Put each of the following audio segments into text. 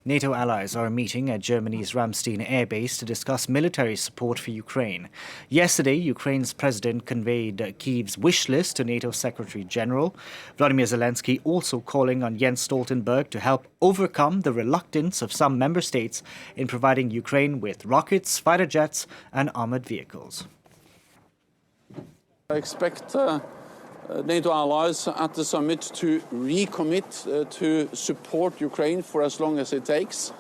NATO allies are meeting at Germany's Ramstein air base to discuss military support for Ukraine. Yesterday, Ukraine's president conveyed Kyiv's wish list to NATO Secretary General. Volodymyr Zelensky also calling on Jens Stoltenberg to help overcome the reluctance of some member states in providing Ukraine with rockets, fighter jets, and armored vehicles. I expect NATO allies at the summit to recommit to support Ukraine for as long as it takes,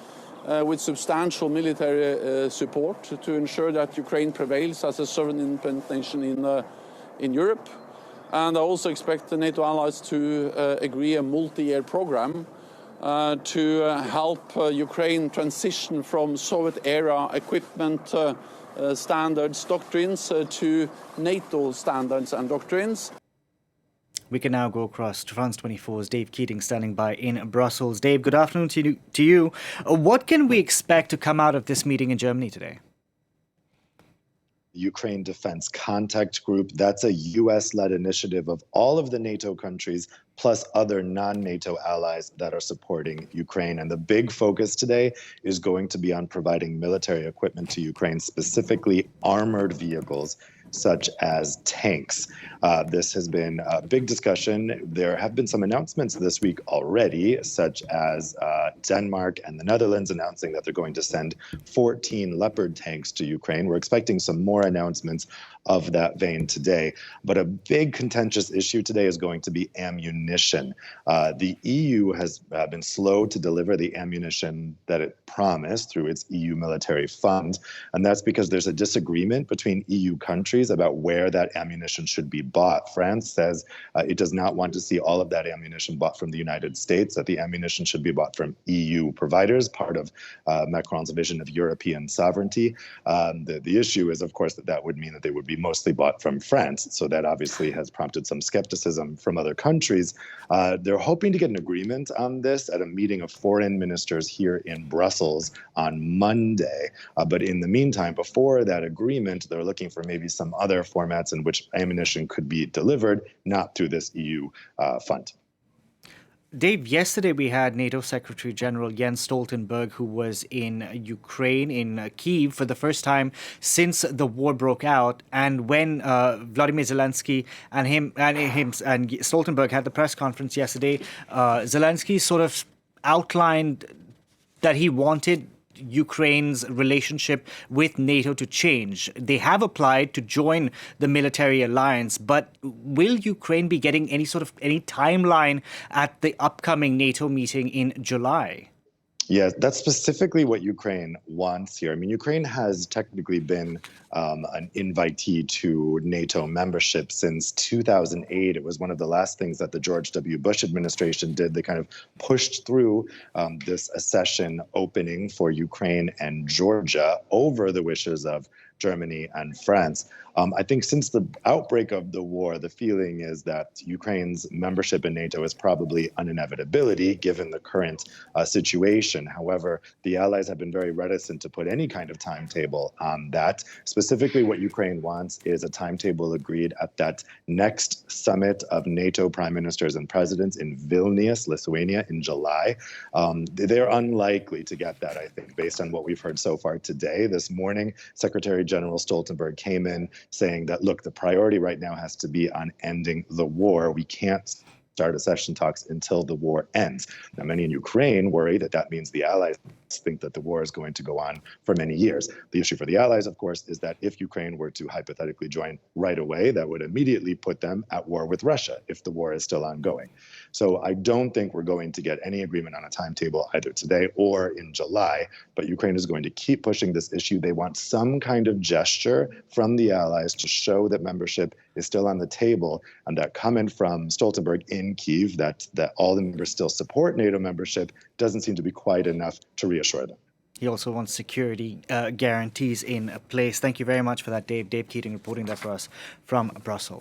with substantial military support to ensure that Ukraine prevails as a sovereign independent nation in Europe. And I also expect the NATO allies to agree a multi-year program to help Ukraine transition from Soviet-era equipment standards, doctrines to NATO standards and doctrines. We can now go across to France 24's Dave Keating standing by in Brussels. Dave, good afternoon to you. What can we expect to come out of this meeting in Germany today? Ukraine Defense Contact Group. That's a U.S.-led initiative of all of the NATO countries, plus other non-NATO allies that are supporting Ukraine. And the big focus today is going to be on providing military equipment to Ukraine, specifically armored vehicles, such as tanks. This has been a big discussion. There have been some announcements this week already, such as Denmark and the Netherlands announcing that they're going to send 14 Leopard tanks to Ukraine. We're expecting some more announcements of that vein today. But a big contentious issue today is going to be ammunition. The EU has been slow to deliver the ammunition that it promised through its EU military fund. And that's because there's a disagreement between EU countries about where that ammunition should be bought. France says it does not want to see all of that ammunition bought from the United States, that the ammunition should be bought from EU providers, part of Macron's vision of European sovereignty. The issue is, of course, that would mean that they would be mostly bought from France. So that obviously has prompted some skepticism from other countries. They're hoping to get an agreement on this at a meeting of foreign ministers here in Brussels on Monday. But in the meantime, before that agreement, they're looking for maybe some other formats in which ammunition could be delivered, not through this EU fund. Dave, yesterday we had NATO Secretary General Jens Stoltenberg, who was in Ukraine, in Kyiv, for the first time since the war broke out. And when Volodymyr Zelensky and Stoltenberg had the press conference yesterday, Zelensky sort of outlined that he wanted Ukraine's relationship with NATO to change. They have applied to join the military alliance, but will Ukraine be getting any timeline at the upcoming NATO meeting in July? Yeah, that's specifically what Ukraine wants here. I mean, Ukraine has technically been an invitee to NATO membership since 2008. It was one of the last things that the George W. Bush administration did. They kind of pushed through this accession opening for Ukraine and Georgia over the wishes of Germany and France. I think since the outbreak of the war, the feeling is that Ukraine's membership in NATO is probably an inevitability given the current situation. However, the allies have been very reticent to put any kind of timetable on that. Specifically, what Ukraine wants is a timetable agreed at that next summit of NATO prime ministers and presidents in Vilnius, Lithuania, in July. They're unlikely to get that, I think, based on what we've heard so far today. This morning, Secretary General Stoltenberg came in saying that, look, the priority right now has to be on ending the war. We can't start accession talks until the war ends. Now, many in Ukraine worry that that means the allies think that the war is going to go on for many years. The issue for the allies, of course, is that if Ukraine were to hypothetically join right away, that would immediately put them at war with Russia if the war is still ongoing. So I don't think we're going to get any agreement on a timetable either today or in July, but Ukraine is going to keep pushing this issue. They want some kind of gesture from the allies to show that membership is still on the table, and that coming from Stoltenberg in Kyiv, that all the members still support NATO membership, doesn't seem to be quite enough to reassure them. He also wants security guarantees in place. Thank you very much for that, Dave. Dave Keating reporting that for us from Brussels.